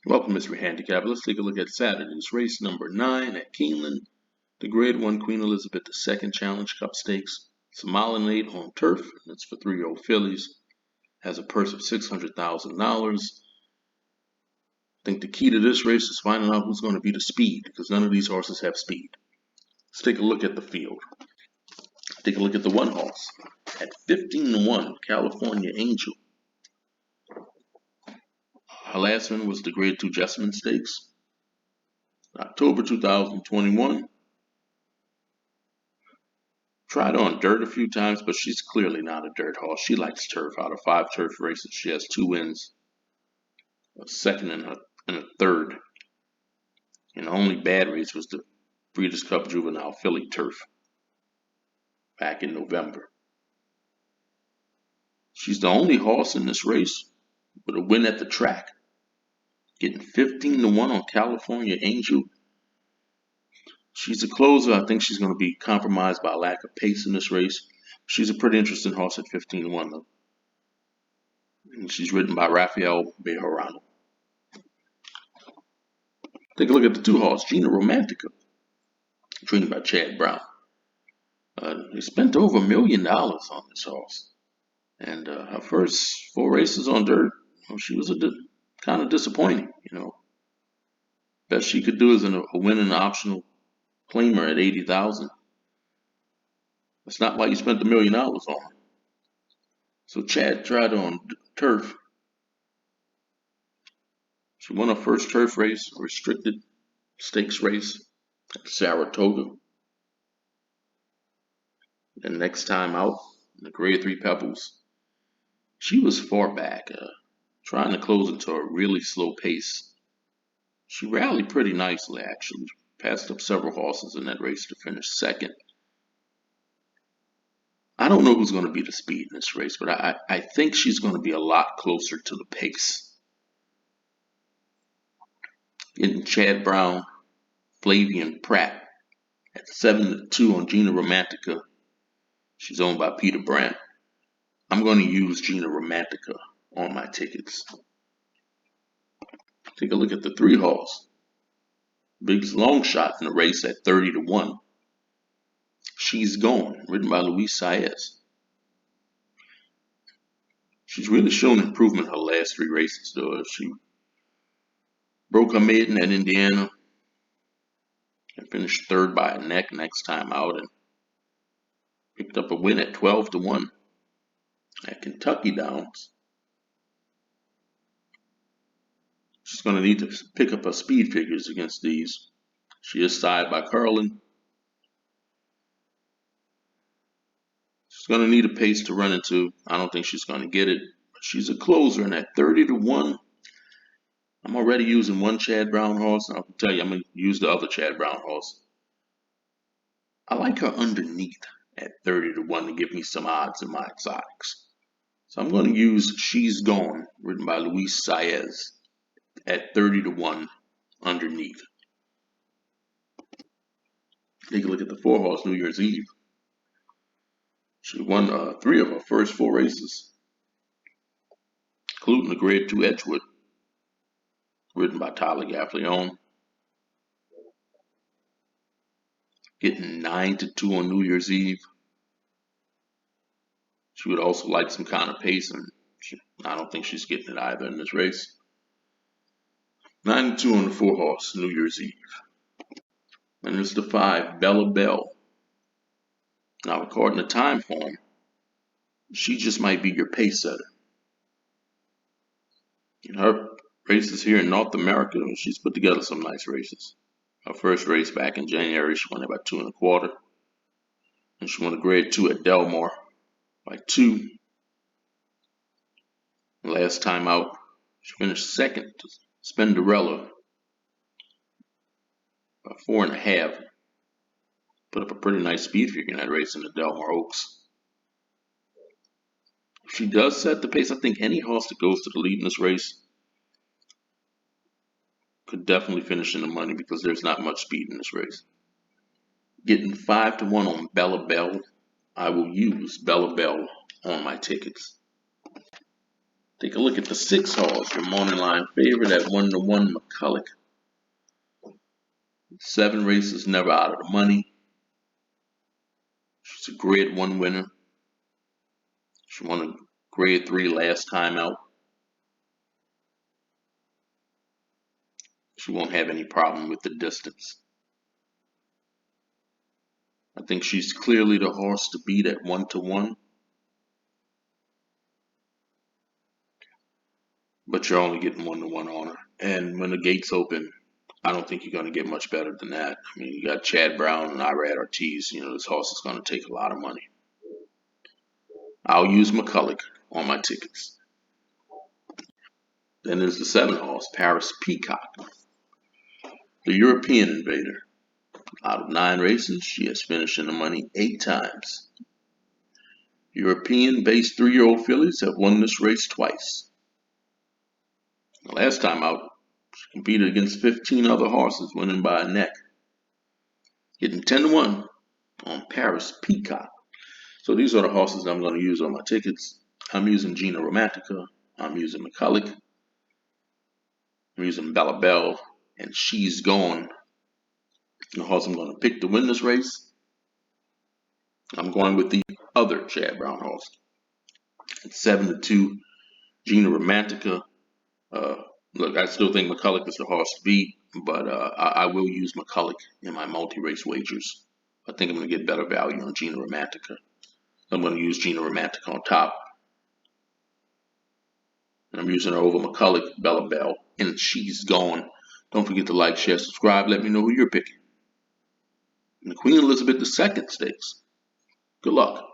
Welcome, Mr. Handicap. Let's take a look at Saturday's race number 9 at Keeneland. The Grade 1 Queen Elizabeth II Challenge Cup Stakes. It's a mile and 8 on turf. And it's for 3-year-old fillies. Has a purse of $600,000. I think the key to this race is finding out who's going to be the speed, because none of these horses have speed. Let's take a look at the field. Take a look at the one horse. At 15-1, California Angel. Her last one was the Grade 2 Jessamine Stakes. October 2021. Tried on dirt a few times, but she's clearly not a dirt horse. She likes turf. Out of 5 turf races, she has 2 wins, a second and a third. And the only bad race was the Breeders' Cup Juvenile Filly Turf back in November. She's the only horse in this race with a win at the track, getting 15-1 on California Angel. She's a closer. I think she's going to be compromised by a lack of pace in this race. She's a pretty interesting horse at 15-1, though. And she's ridden by Rafael Bejarano. Take a look at the 2 horse, Gina Romantica, trained by Chad Brown. They spent over $1 million on this horse. And her first 4 races on dirt, she was kind of disappointing, Best she could do is a win in an optional claimer at 80,000. That's not why you spent $1 million on her. So Chad tried on turf. She won her first turf race, a restricted stakes race at Saratoga. Then next time out, in the Grade 3 Pebbles, she was far back, trying to close into a really slow pace. She rallied pretty nicely, actually. Passed up several horses in that race to finish second. I don't know who's going to be the speed in this race, but I think she's going to be a lot closer to the pace. Getting Chad Brown, Flavian Pratt at 7-2 on Gina Romantica. She's owned by Peter Brandt. I'm going to use Gina Romantica on my tickets. Take a look at the 3 horse. Biggest long shot in the race at 30-1. She's Gone, ridden by Luis Saez. She's really shown improvement her last 3 races, though. She broke her maiden at Indiana and finished 3rd by a neck next time out, and picked up a win at 12-1 at Kentucky Downs. She's going to need to pick up her speed figures against these. She is side by Carlin. She's going to need a pace to run into. I don't think she's going to get it. But she's a closer, and at 30-1, I'm already using one Chad Brown horse. And I'll tell you, I'm going to use the other Chad Brown horse. I like her underneath at 30-1 to give me some odds in my exotics. So I'm going to use She's Gone, ridden by Luis Saez, at 30-1 underneath. Take a look at the 4 horse New Year's Eve. She won 3 of her first 4 races, including the Grade 2 Edgewood, ridden by Tyler Gaffleone. Getting 9-2 on New Year's Eve. She would also like some kind of pace, and I don't think she's getting it either in this race. 9-2 on the 4 horse New Year's Eve. And there's the 5, Bella Bell. Now, according to Time Form, she just might be your pace setter. In her races here in North America, she's put together some nice races. Her first race back in January, she won it by 2 1/4. And she won a Grade 2 at Delmar by 2. Last time out, she finished second to Spenderella by 4 1/2. Put up a pretty nice speed figure in that race in the Delmar Oaks. If she does set the pace, I think any horse that goes to the lead in this race could definitely finish in the money, because there's not much speed in this race. Getting 5-1 on Bella Bell. I will use Bella Bell on my tickets. Take a look at the 6 horse, your morning line favorite at 1-1 McCulloch. 7 races, never out of the money. She's a grade 1 winner. She won a grade 3 last time out. She won't have any problem with the distance. I think she's clearly the horse to beat at 1-1. But you're only getting 1-1 on her. And when the gates open, I don't think you're going to get much better than that. I mean, you got Chad Brown and Irad Ortiz. This horse is going to take a lot of money. I'll use McCulloch on my tickets. Then there's the 7 horse, Paris Peacock. The European invader. Out of 9 races, she has finished in the money 8 times. European-based 3-year-old fillies have won this race twice. The last time out, she competed against 15 other horses, winning by a neck. Getting 10-1 on Paris Peacock. So these are the horses I'm going to use on my tickets. I'm using Gina Romantica. I'm using McCulloch. I'm using Bella Bell. And She's Gone. The horse I'm going to pick to win this race. I'm going with the other Chad Brown horse. It's 7-2, Gina Romantica. Look, I still think McCulloch is the horse to beat, but I will use McCulloch in my multi-race wagers. I think I'm going to get better value on Gina Romantica. I'm going to use Gina Romantica on top. And I'm using her over McCulloch, Bella Bell, and She's Gone. Don't forget to like, share, subscribe. Let me know who you're picking. And the Queen Elizabeth II Stakes. Good luck.